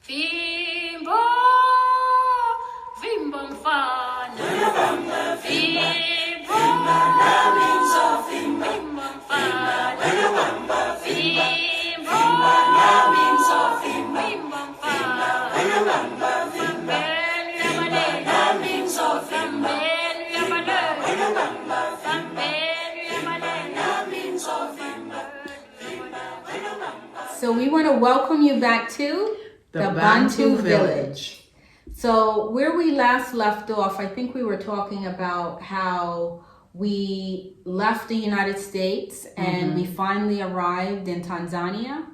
Fimbo, fimbo mfana. Fimbo, fimbo mfana. Fimbo, fimbo mfana. Fambeni yabalele. Fambeni yabalele. Fambeni yabalele. So we want to welcome you back to the Bantu village. So where we last left off, I think we were talking about how we left the United States and we finally arrived in Tanzania.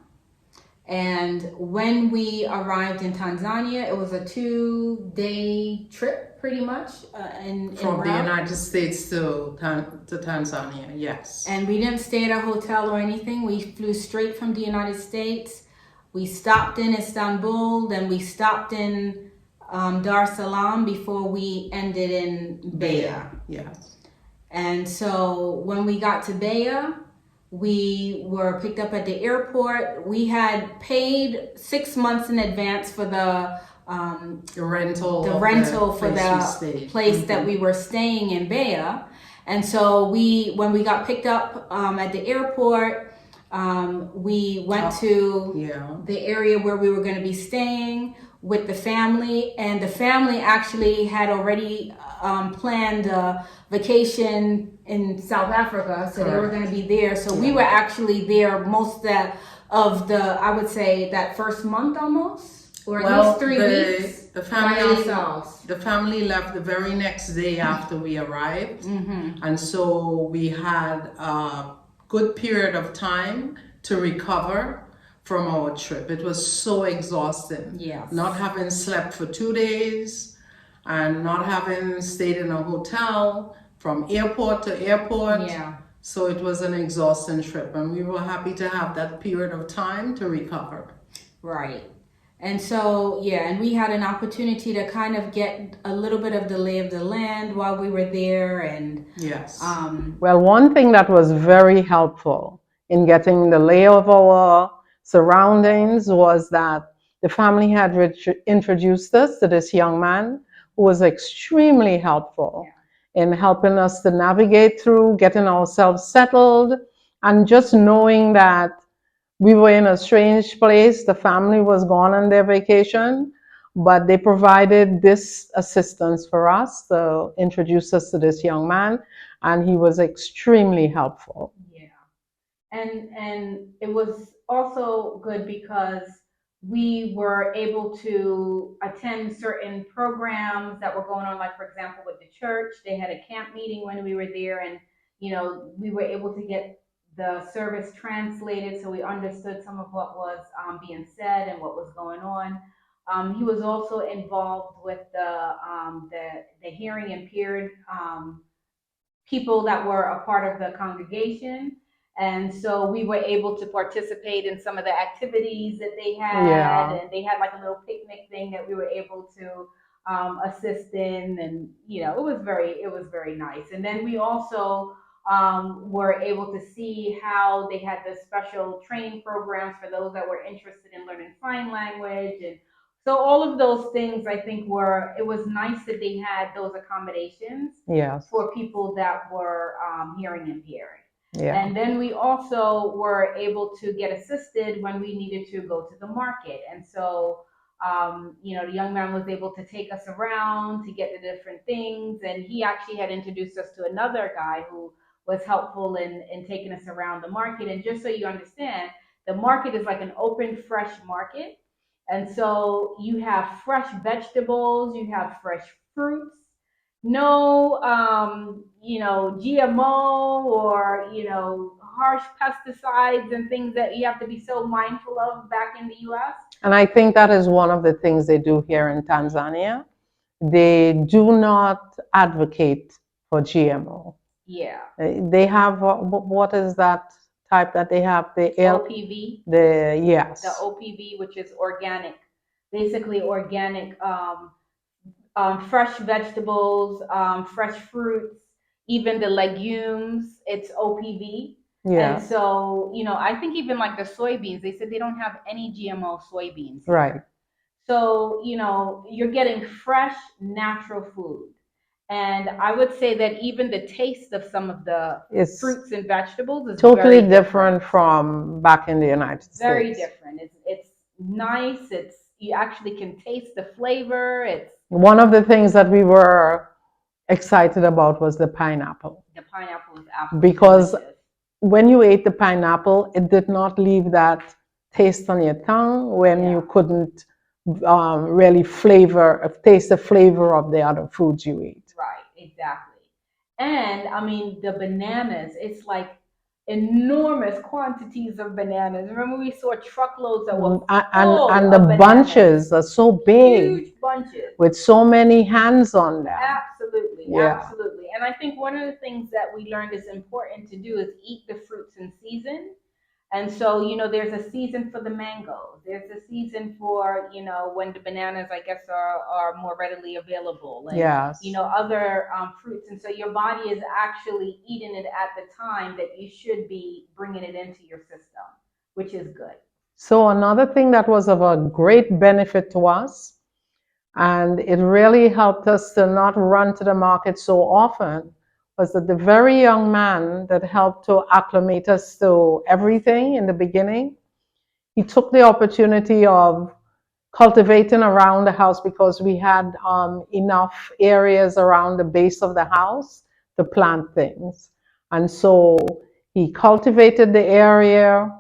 And when we arrived in Tanzania, it was a 2-day trip, pretty much. From the United States to Tanzania, yes. And we didn't stay at a hotel or anything. We flew straight from the United States. We stopped in Istanbul, then we stopped in Dar es Salaam before we ended in Beja. Yes. And so when we got to Beja, we were picked up at the airport. We had paid 6 months in advance for the rental for the place that we were staying in Beja. And so when we got picked up at the airport, we went to the area where we were going to be staying with the family, and the family actually had already planned a vacation in South Africa, so they were going to be there. So we were actually there most of the I would say that first month almost, or at least 3 weeks. The family left the very next day after we arrived, and so we had a good period of time to recover from our trip. It was so exhausting. Yes. Not having slept for 2 days and not having stayed in a hotel from airport to airport. Yeah. So it was an exhausting trip, and we were happy to have that period of time to recover. Right. And so, and we had an opportunity to kind of get a little bit of the lay of the land while we were there. And yes. Well, one thing that was very helpful in getting the lay of our surroundings was that the family had introduced us to this young man who was extremely helpful in helping us to navigate through getting ourselves settled, and just knowing that we were in a strange place. The family was gone on their vacation, but they provided this assistance for us to introduce us to this young man, and he was extremely helpful. And it was also good because we were able to attend certain programs that were going on, like for example with the church, they had a camp meeting when we were there, and we were able to get the service translated, so we understood some of what was being said and what was going on. He was also involved with the hearing impaired people that were a part of the congregation. And so we were able to participate in some of the activities that they had, and they had like a little picnic thing that we were able to assist in, and it was very nice. And then we also were able to see how they had the special training programs for those that were interested in learning sign language. And so all of those things, I think, it was nice that they had those accommodations for people that were hearing impaired. Yeah. And then we also were able to get assisted when we needed to go to the market. And so, the young man was able to take us around to get the different things. And he actually had introduced us to another guy who was helpful in taking us around the market. And just so you understand, the market is like an open, fresh market. And so you have fresh vegetables, you have fresh fruits, no, GMO or, harsh pesticides and things that you have to be so mindful of back in the US. And I think that is one of the things they do here in Tanzania. They do not advocate for GMO. Yeah. They have, what is that type that they have? The OPV. Yes. The OPV, which is organic, basically organic, fresh vegetables, fresh fruits, even the legumes, it's OPV. Yeah. And so, I think even like the soybeans, they said they don't have any GMO soybeans. Right. So, you're getting fresh, natural food. And I would say that even the taste of some of the It's fruits and vegetables is totally very different from back in the United very States. different. It's nice. You actually can taste the flavor. One of the things that we were excited about was the pineapple. The pineapple was absolutely Because delicious. when you ate the pineapple, it did not leave that taste on your tongue when you couldn't really taste the flavor of the other foods you eat. Right, exactly. And I mean, the bananas, it's like enormous quantities of bananas. Remember, we saw truckloads that were full And the of bunches are so big huge bunches. with so many hands on them. Absolutely, Yeah. absolutely. And I think one of the things that we learned is important to do is eat the fruits in season. And so, there's a season for the mangoes. There's a season for, when the bananas, I guess, are more readily available. And, Yes. other fruits. And so your body is actually eating it at the time that you should be bringing it into your system, which is good. So another thing that was of a great benefit to us, and it really helped us to not run to the market so often, was that the very young man that helped to acclimate us to everything in the beginning, he took the opportunity of cultivating around the house because we had enough areas around the base of the house to plant things. And so he cultivated the area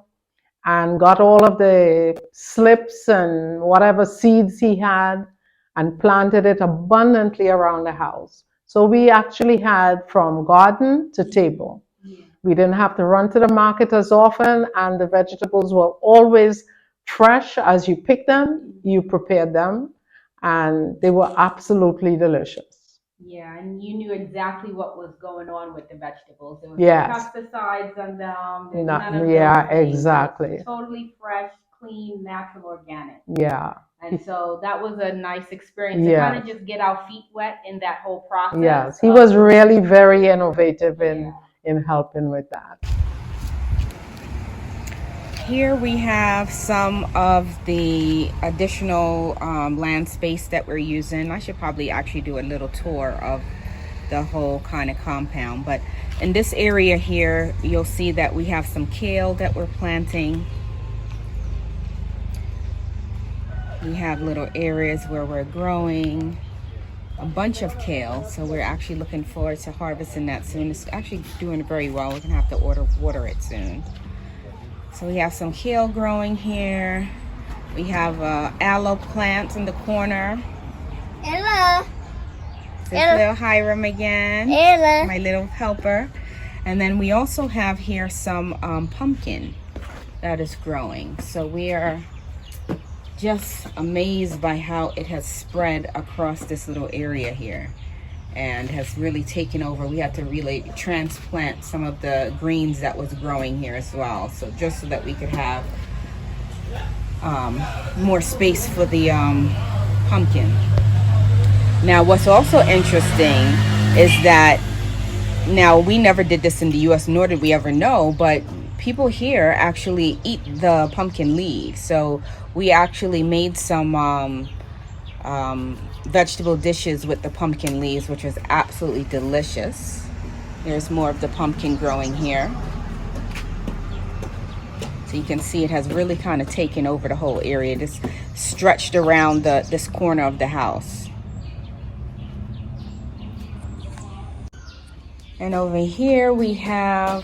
and got all of the slips and whatever seeds he had and planted it abundantly around the house. So we actually had from garden to table. Yeah. We didn't have to run to the market as often, and the vegetables were always fresh. As you picked them, you prepared them, and they were absolutely delicious. Yeah, and you knew exactly what was going on with the vegetables. There was Yes. no pesticides on them. There's No, none of yeah, those things. exactly. It's totally fresh, clean, natural, organic. Yeah. And so that was a nice experience to Yes. kind of just get our feet wet in that whole process. Yes, he was really very innovative in helping with that. Here we have some of the additional land space that we're using. I should probably actually do a little tour of the whole kind of compound. But in this area here, you'll see that we have some kale that we're planting. We have little areas where we're growing a bunch of kale. So we're actually looking forward to harvesting that soon. It's actually doing very well. We're gonna have to water it soon. So we have some kale growing here. We have aloe plants in the corner. Ella. This little Hiram again. Ella. My little helper. And then we also have here some pumpkin that is growing. So we are just amazed by how it has spread across this little area here and has really taken over. We had to really transplant some of the greens that was growing here as well. So just so that we could have more space for the pumpkin. Now, what's also interesting is that now we never did this in the US, nor did we ever know, but people here actually eat the pumpkin leaves. So we actually made some vegetable dishes with the pumpkin leaves, which was absolutely delicious. There's more of the pumpkin growing here. So you can see it has really kind of taken over the whole area, just stretched around this corner of the house. And over here we have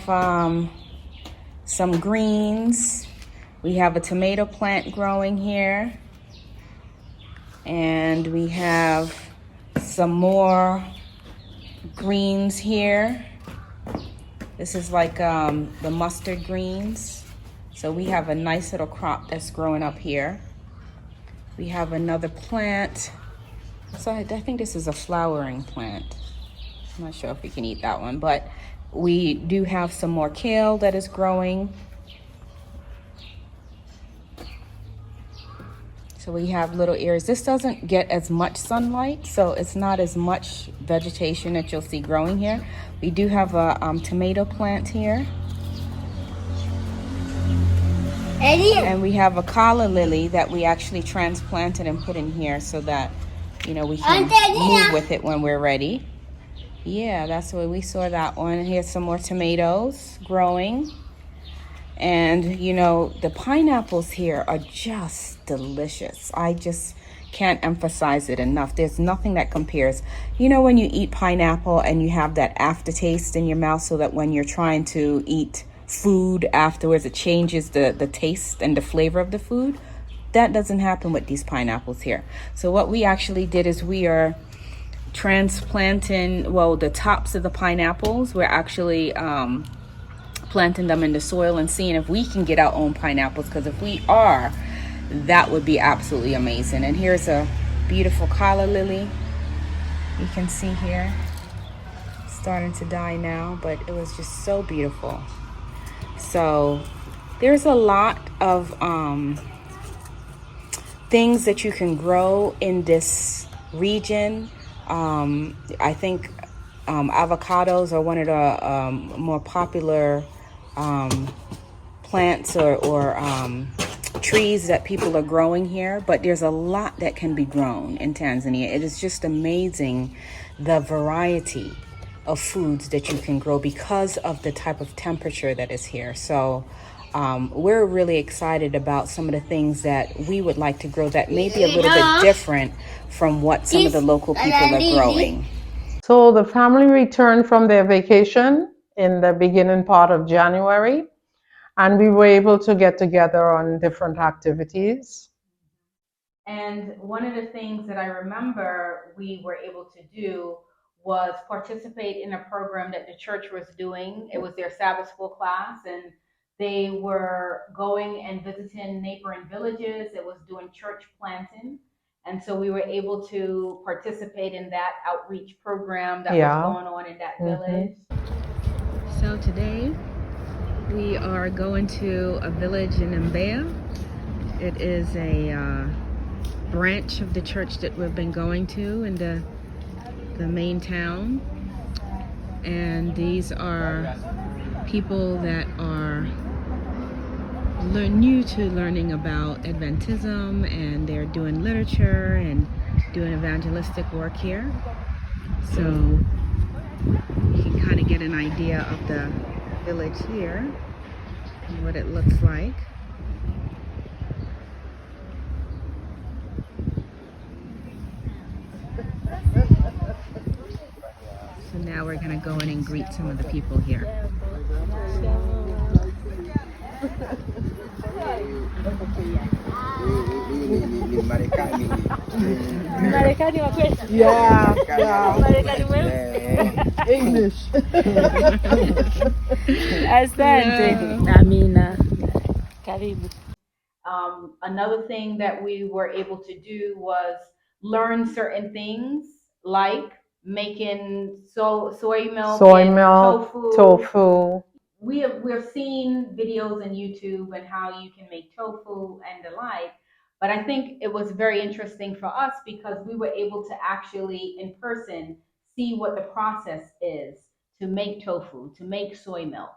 some greens. We have a tomato plant growing here. And we have some more greens here. This is like the mustard greens. So we have a nice little crop that's growing up here. We have another plant. So I think this is a flowering plant. I'm not sure if we can eat that one, but we do have some more kale that is growing. So we have little areas. This doesn't get as much sunlight, so it's not as much vegetation that you'll see growing here. We do have a tomato plant here. And we have a calla lily that we actually transplanted and put in here so that, you know, we can move with it when we're ready. Yeah, that's the way we saw that one. Here's some more tomatoes growing. And, you know, the pineapples here are just delicious. I just can't emphasize it enough. There's nothing that compares. You know, when you eat pineapple and you have that aftertaste in your mouth, so that when you're trying to eat food afterwards, it changes the taste and the flavor of the food. That doesn't happen with these pineapples here. So what we actually did is we are transplanting, well, the tops of the pineapples. We're actually planting them in the soil and seeing if we can get our own pineapples, because if we are, that would be absolutely amazing. And here's a beautiful calla lily. You can see here, starting to die now, but it was just so beautiful. So there's a lot of things that you can grow in this region. I think avocados are one of the more popular plants or trees that people are growing here, but there's a lot that can be grown in Tanzania. It is just amazing the variety of foods that you can grow because of the type of temperature that is here. So we're really excited about some of the things that we would like to grow that may be a little bit different from what some of the local people are growing. So the family returned from their vacation in the beginning part of January, and we were able to get together on different activities. And one of the things that I remember we were able to do was participate in a program that the church was doing. It was their Sabbath school class, and they were going and visiting neighboring villages. It was doing church planting. And so we were able to participate in that outreach program that was going on in that village. So today we are going to a village in Mbeya. It is a branch of the church that we've been going to in the main town. And these are people that are new to learning about Adventism, and they're doing literature and doing evangelistic work here. So you can kind of get an idea of the village here and what it looks like. So now we're gonna go in and greet some of the people here. Marekani wa kweli. Yeah. Marekani mwema. English. Asante. Amina. Karibu. Another thing that we were able to do was learn certain things like making soy milk, tofu. We've seen videos on YouTube and how you can make tofu and the like, but I think it was very interesting for us because we were able to actually in person see what the process is to make tofu, to make soy milk,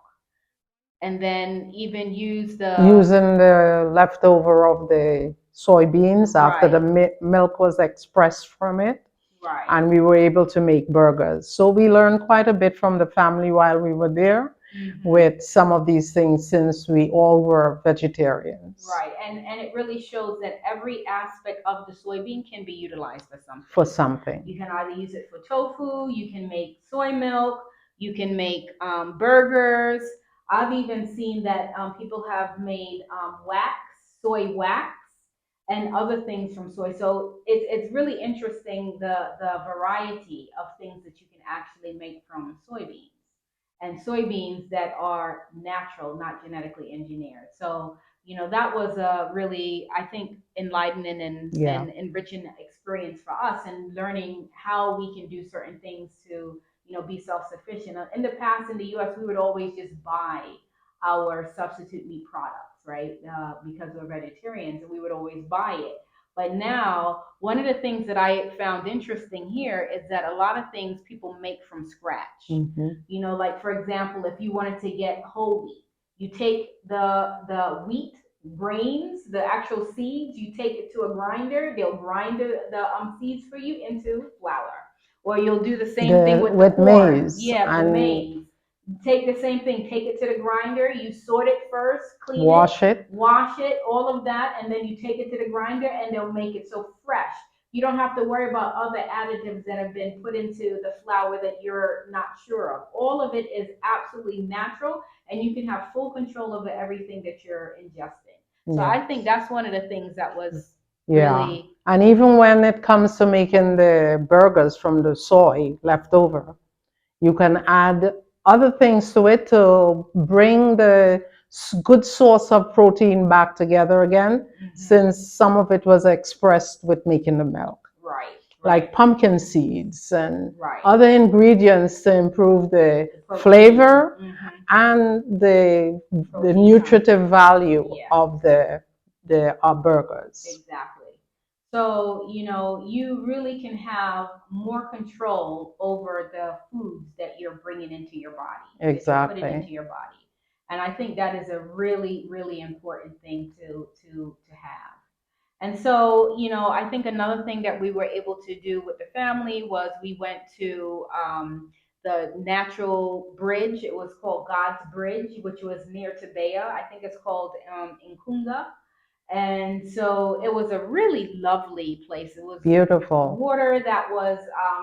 and then even using the leftover of the soybeans after the milk was expressed from it. Right. And we were able to make burgers. So we learned quite a bit from the family while we were there with some of these things, since we all were vegetarians. Right, and it really shows that every aspect of the soybean can be utilized for For something. You can either use it for tofu, you can make soy milk, you can make burgers. I've even seen that people have made soy wax, and other things from soy. So it's really interesting the variety of things that you can actually make from soybeans, and soybeans that are natural, not genetically engineered. So that was a really, I think, enlightening and enriching experience for us, and learning how we can do certain things to be self-sufficient. In the past in the US, we would always just buy our substitute meat products, right? Because we're vegetarians, and we would always buy it. But now, one of the things that I found interesting here is that a lot of things people make from scratch. Like for example, if you wanted to get whole wheat, you take the wheat, grains, the actual seeds. You take it to a grinder. They'll grind the seeds for you into flour. Or you'll do the same thing with the with corn. maize Yeah, the and maize. Take the same thing. Take it to the grinder. You sort it first, clean wash it. wash it, all of that, and then you take it to the grinder, and they'll make it so fresh. You don't have to worry about other additives that have been put into the flour that you're not sure of. All of it is absolutely natural, and you can have full control over everything that you're ingesting. So I think that's one of the things that was really. And even when it comes to making the burgers from the soy left over, you can add other things to it to bring the good source of protein back together again, since some of it was expressed with making the milk. Right. Like pumpkin seeds and Right. other ingredients to improve the flavor and the nutritive value of the burgers. Exactly. So, you really can have more control over the foods that you're bringing into your body, that you're putting into your body. And I think that is a really, really important thing to have. And so, I think another thing that we were able to do with the family was we went to the natural bridge. It was called God's Bridge, which was near Tabea. I think it's called Nkunga. And so it was a really lovely place. It was beautiful water that was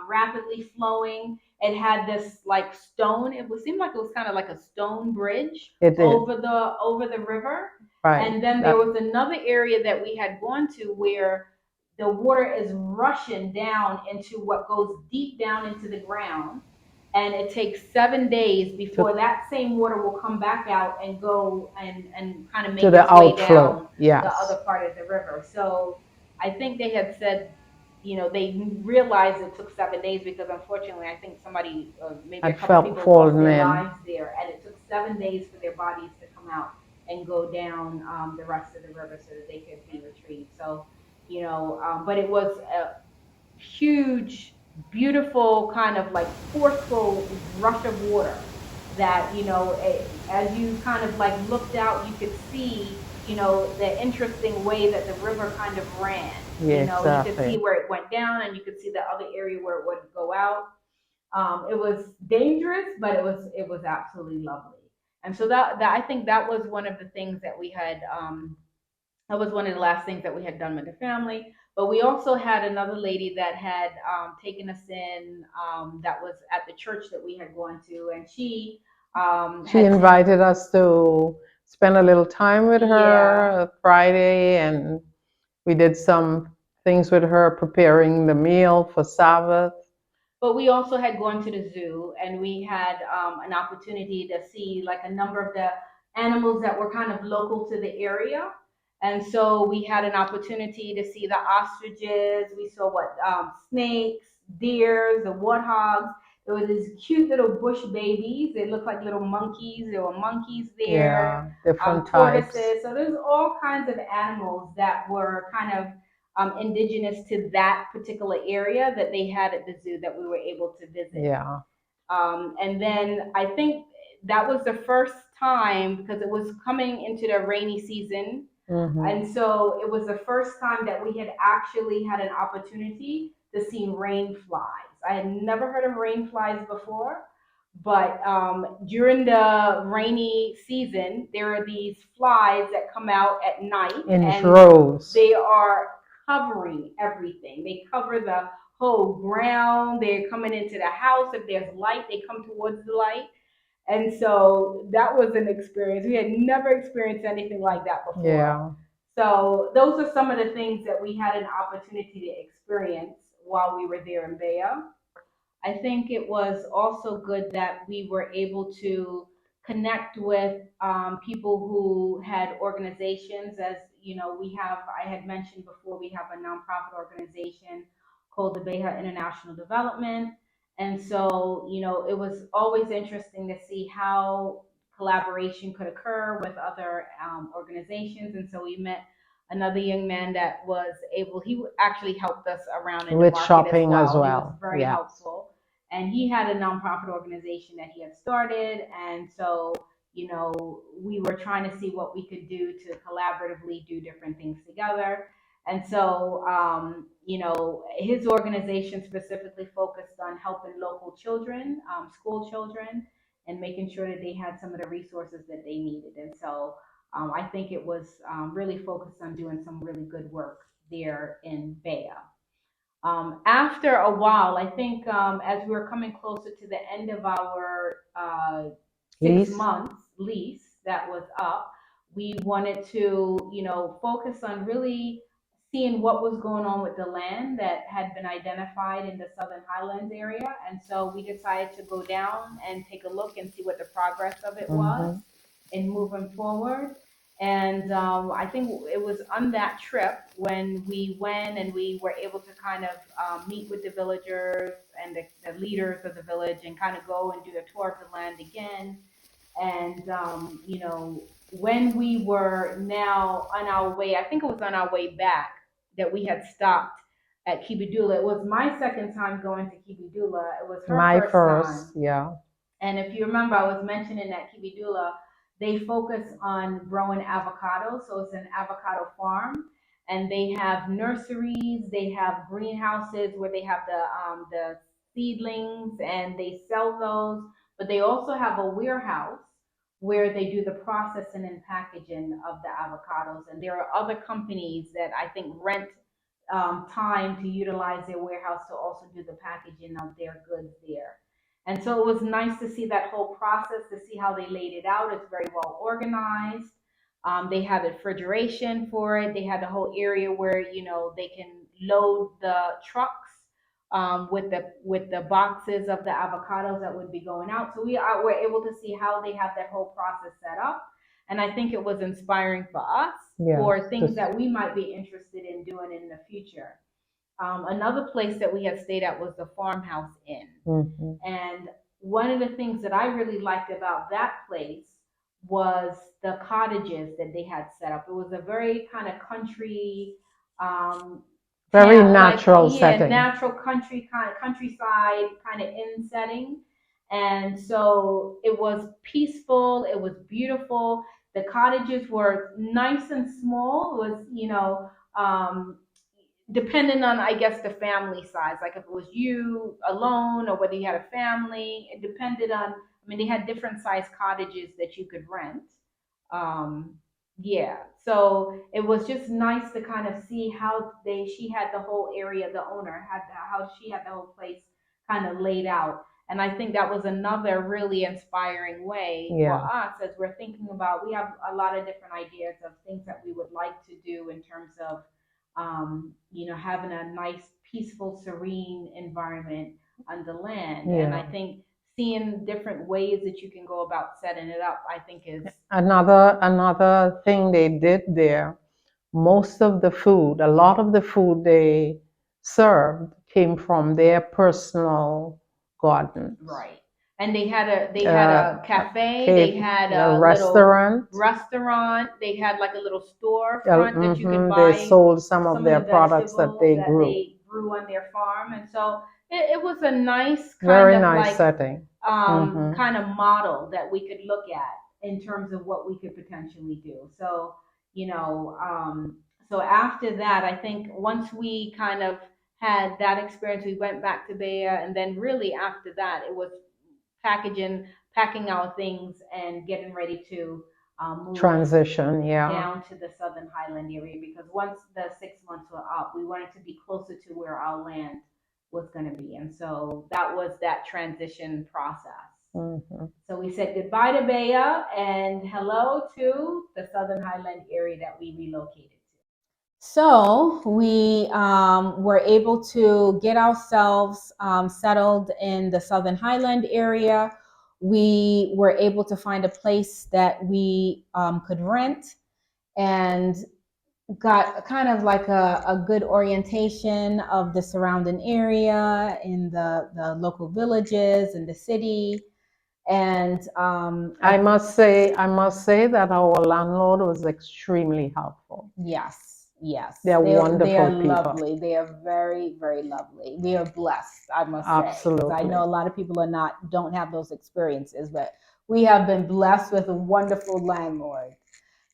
rapidly flowing. It had this like stone. It seemed like it was kind of like a stone bridge over the river. Right. And then there was another area that we had gone to where the water is rushing down into what goes deep down into the ground. And it takes 7 days before that same water will come back out and go and kind of make its way down the other part of the river. So I think they had said, they realized it took 7 days because unfortunately, I think somebody, maybe a couple people lost their lives there, and it took 7 days for their bodies to come out and go down the rest of the river so that they could be retrieved. So, but it was a huge, beautiful, kind of like forceful rush of water that, as you kind of like looked out, you could see, the interesting way that the river kind of ran. You could see where it went down, and you could see the other area where it would go out. It was dangerous, but it was absolutely lovely. And so that I think that was one of the things that we had. That was one of the last things that we had done with the family. But we also had another lady that had taken us in, that was at the church that we had gone to, and she invited us to spend a little time with her Friday, and we did some things with her preparing the meal for Sabbath. But we also had gone to the zoo, and we had an opportunity to see like a number of the animals that were kind of local to the area. And so we had an opportunity to see the ostriches. We saw snakes, deers, the warthogs. There were these cute little bush babies. They looked like little monkeys. There were monkeys there. Yeah, different tortoises. types. So there's all kinds of animals that were kind of indigenous to that particular area that they had at the zoo that we were able to visit. Yeah. And then I think that was the first time, because it was coming into the rainy season. And so it was the first time that we had actually had an opportunity to see rain flies. I had never heard of rain flies before, but during the rainy season, there are these flies that come out at night in droves. They are covering everything. They cover the whole ground. They're coming into the house. If there's light, they come towards the light. And so that was an experience. We had never experienced anything like that before. Yeah. So those are some of the things that we had an opportunity to experience while we were there in Baya. I think it was also good that we were able to connect with people who had organizations. As you know, I had mentioned before, we have a nonprofit organization called the Beja International Development. And so, it was always interesting to see how collaboration could occur with other organizations. And so we met another young man that was able, he actually helped us around in with the market shopping as well. He was very helpful. And he had a nonprofit organization that he had started. And so, we were trying to see what we could do to collaboratively do different things together. And so, his organization specifically focused on helping local children, school children, and making sure that they had some of the resources that they needed. And so, I think it was really focused on doing some really good work there in Bea. After a while, I think as we were coming closer to the end of our 6 months lease that was up, we wanted to, focus on really seeing what was going on with the land that had been identified in the Southern Highlands area. And so we decided to go down and take a look and see what the progress of it was in moving forward. And I think it was on that trip when we went and we were able to kind of meet with the villagers and the leaders of the village and kind of go and do a tour of the land again. And, when we were now on our way, I think it was on our way back that we had stopped at Kibidula. It was my second time going to Kibidula. It was her first time. Yeah. And if you remember, I was mentioning that Kibidula, they focus on growing avocados. So it's an avocado farm, and they have nurseries, they have greenhouses where they have the seedlings and they sell those. But they also have a warehouse where they do the processing and packaging of the avocados. And there are other companies that I think rent time to utilize their warehouse to also do the packaging of their goods there. And so it was nice to see that whole process, to see how they laid it out. It's very well organized. They had refrigeration for it. They had the whole area where, they can load the trucks with the boxes of the avocados that would be going out. So we were able to see how they have that whole process set up. And I think it was inspiring for us for things that we might be interested in doing in the future. Another place that we had stayed at was the Farmhouse Inn. And one of the things that I really liked about that place was the cottages that they had set up. It was a very kind of country, very natural setting. Natural country countryside kind of inn setting. And so it was peaceful, it was beautiful. The cottages were nice and small. It was, depending on, I guess, the family size, like if it was you alone or whether you had a family, it depended on, they had different size cottages that you could rent. So it was just nice to kind of see how she had the whole area, the owner how she had the whole place kind of laid out. And I think that was another really inspiring way for us as we're thinking about, we have a lot of different ideas of things that we would like to do in terms of having a nice, peaceful, serene environment on the land. And I think seeing different ways that you can go about setting it up, I think is another thing they did there. Most of the food, a lot of the food they served came from their personal gardens. Right. And they had a cafe, they had a restaurant. They had like a little storefront that you could buy. They sold some of their products that they grew on their farm. And so it was a nice very nice setting. Kind of model that we could look at in terms of what we could potentially do. So, so after that, I think once we kind of had that experience, we went back to Bea, and then really after that, it was packing our things and getting ready to move transition down to the Southern Highland area, because once the 6 months were up, we wanted to be closer to where our land was going to be. And so that was that transition process. So we said goodbye to Bea and hello to the Southern Highland area that we relocated to. So we were able to get ourselves settled in the Southern Highland area. We were able to find a place that we could rent and got kind of like a good orientation of the surrounding area in the local villages and the city. And I must say that our landlord was extremely helpful. Yes. They're wonderful they are people. Lovely. They are very, very lovely. We are blessed, I must say. Absolutely. I know a lot of people don't have those experiences, but we have been blessed with a wonderful landlord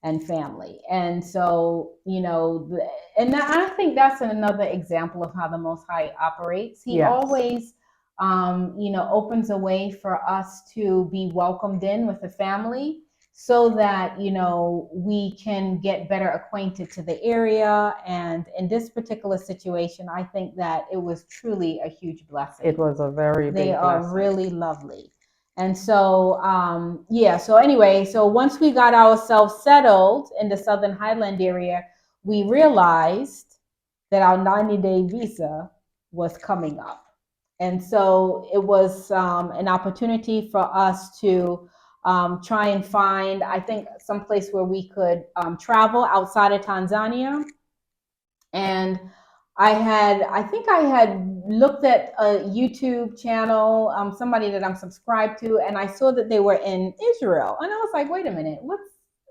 and family. And so, and I think that's another example of how the Most High operates. He always, opens a way for us to be welcomed in with the family so that, we can get better acquainted to the area. And in this particular situation, I think that it was truly a huge blessing. It was a very big They are blessing. really lovely. And so, so anyway, so once we got ourselves settled in the Southern Highland area, we realized that our 90-day visa was coming up. And so it was an opportunity for us to try and find, I think, someplace where we could travel outside of Tanzania. And I think I had looked at a YouTube channel, somebody that I'm subscribed to, and I saw that they were in Israel. And I was like, wait a minute,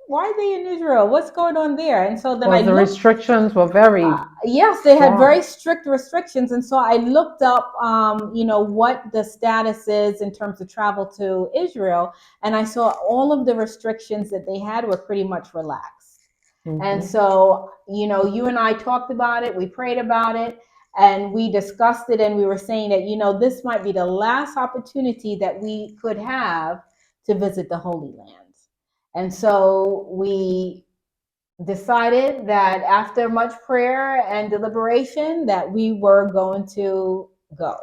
why are they in Israel? What's going on there? And so then the restrictions were very yes, they had very strict restrictions. And so I looked up, what the status is in terms of travel to Israel. And I saw all of the restrictions that they had were pretty much relaxed. Mm-hmm. And so, you and I talked about it, we prayed about it, and we discussed it, and we were saying that, this might be the last opportunity that we could have to visit the Holy Land. And so we decided that after much prayer and deliberation that we were going to go.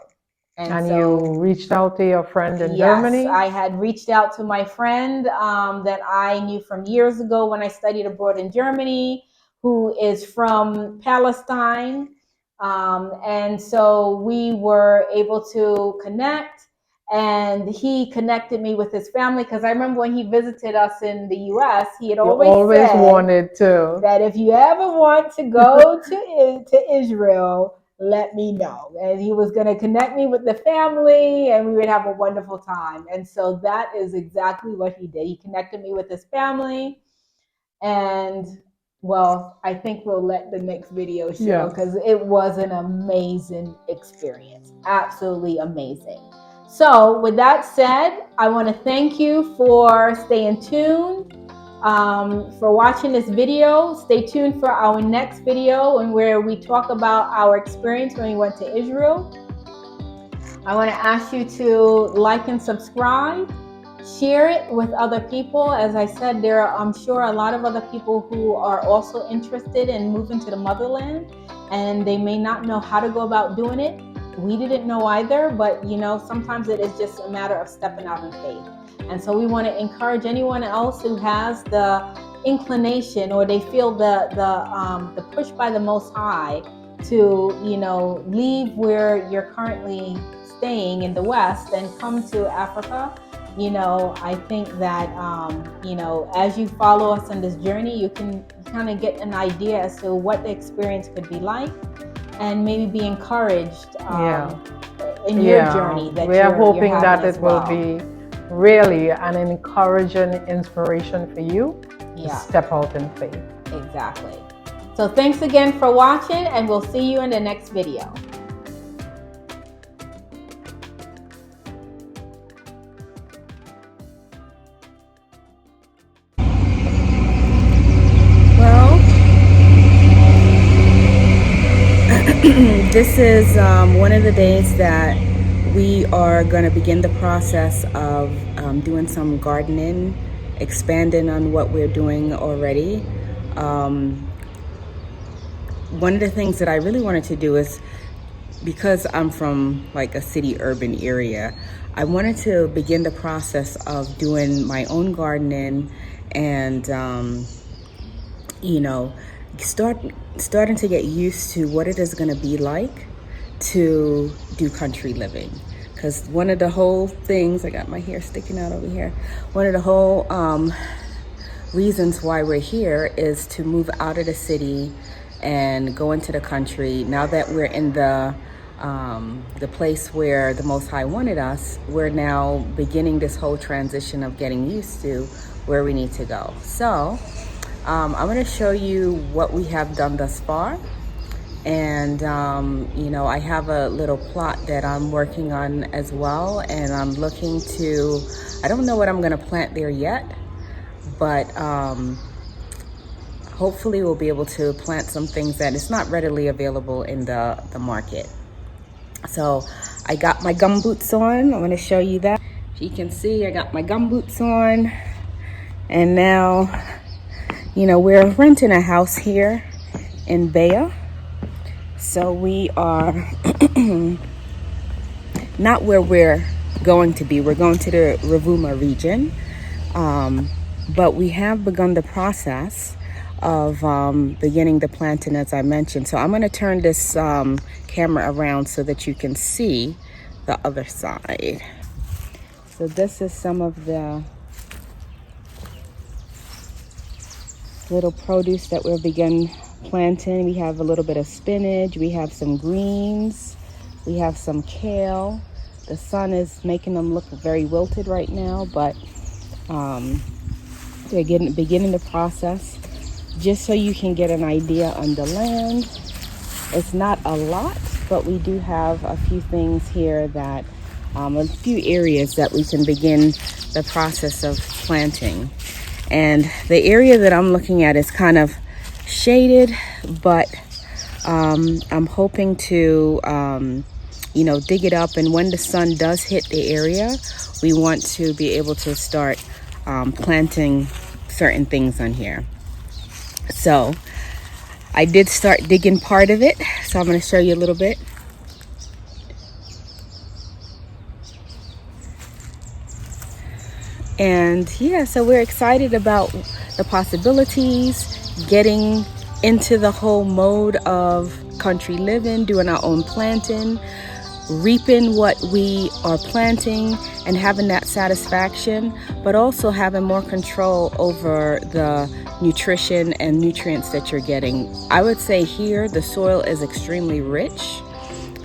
And so, you reached out to your friend in Germany? Yes, I had reached out to my friend that I knew from years ago when I studied abroad in Germany, who is from Palestine. And so we were able to connect, and he connected me with his family, because I remember when he visited us in the U.S., he had always said wanted to. That if you ever want to go to Israel, let me know. And he was going to connect me with the family, and we would have a wonderful time. And so that is exactly what he did. He connected me with his family. And well, I think we'll let the next video show, because it was an amazing experience. Absolutely amazing. So with that said, I want to thank you for staying tuned. For watching this video. Stay tuned for our next video, and where we talk about our experience when we went to Israel. I want to ask you to like and subscribe, share it with other people. As I said, there are, I'm sure, a lot of other people who are also interested in moving to the motherland, and they may not know how to go about doing it. We didn't know either, but sometimes it is just a matter of stepping out in faith. And so we want to encourage anyone else who has the inclination, or they feel the push by the Most High to, leave where you're currently staying in the West and come to Africa. I think that, as you follow us on this journey, you can kind of get an idea as to what the experience could be like, and maybe be encouraged in your journey. That we are hoping that it will be really an encouraging inspiration for you to step out in faith. Exactly. So thanks again for watching, and we'll see you in the next video. Well, this is one of the days that we are going to begin the process of doing some gardening, expanding on what we're doing already. One of the things that I really wanted to do is, because I'm from like a city urban area, I wanted to begin the process of doing my own gardening and, starting to get used to what it is going to be like to do country living. Because one of the whole things, I got my hair sticking out over here, one of the whole reasons why we're here is to move out of the city and go into the country. Now that we're in the place where the Most High wanted us, we're now beginning this whole transition of getting used to where we need to go. So I'm going to show you what we have done thus far, And, you know, I have a little plot that I'm working on as well. And I'm looking to, I don't know what I'm gonna plant there yet, but hopefully we'll be able to plant some things that is not readily available in the market. So I got my gumboots on. I'm gonna show you that. If you can see, I got my gumboots on. And now, you know, we're renting a house here in Baya. So we are not where we're going to be. We're going to the Rovuma region. But we have begun the process of beginning the planting, as I mentioned. So I'm going to turn this camera around so that you can see the other side. So this is some of the little produce that we'll begin planting. We have a little bit of spinach, we have some greens, we have some kale. The sun is making them look very wilted right now, but they're beginning the process. Just so you can get an idea on the land, it's not a lot, but we do have a few things here that a few areas that we can begin the process of planting. And the area that I'm looking at is kind of shaded, but I'm hoping to you know, dig it up, and when the sun does hit the area, we want to be able to start planting certain things on here. So I did start digging part of it, so I'm going to show you a little bit. And yeah, so we're excited about the possibilities, getting into the whole mode of country living, doing our own planting, reaping what we are planting and having that satisfaction, but also having more control over the nutrition and nutrients that you're getting. I would say here the soil is extremely rich.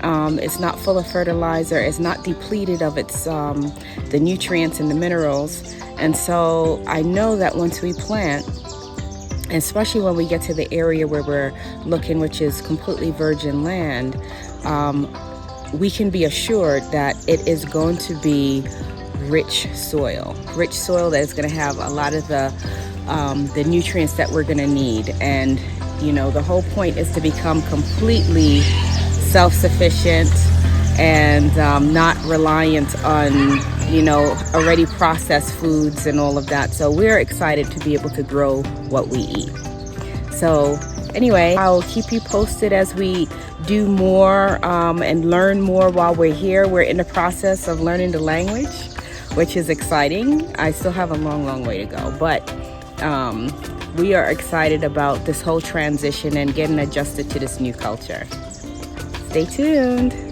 It's not full of fertilizer, it's not depleted of its the nutrients and the minerals. And so I know that once we plant, especially when we get to the area where we're looking, which is completely virgin land, we can be assured that it is going to be rich soil that is going to have a lot of the nutrients that we're going to need. And you know, the whole point is to become completely self-sufficient and not reliant on, you know, already processed foods and all of that. So we're excited to be able to grow what we eat. So anyway, I'll keep you posted as we do more and learn more while we're here. We're in the process of learning the language, which is exciting. I still have a long way to go, but we are excited about this whole transition and getting adjusted to this new culture. Stay tuned.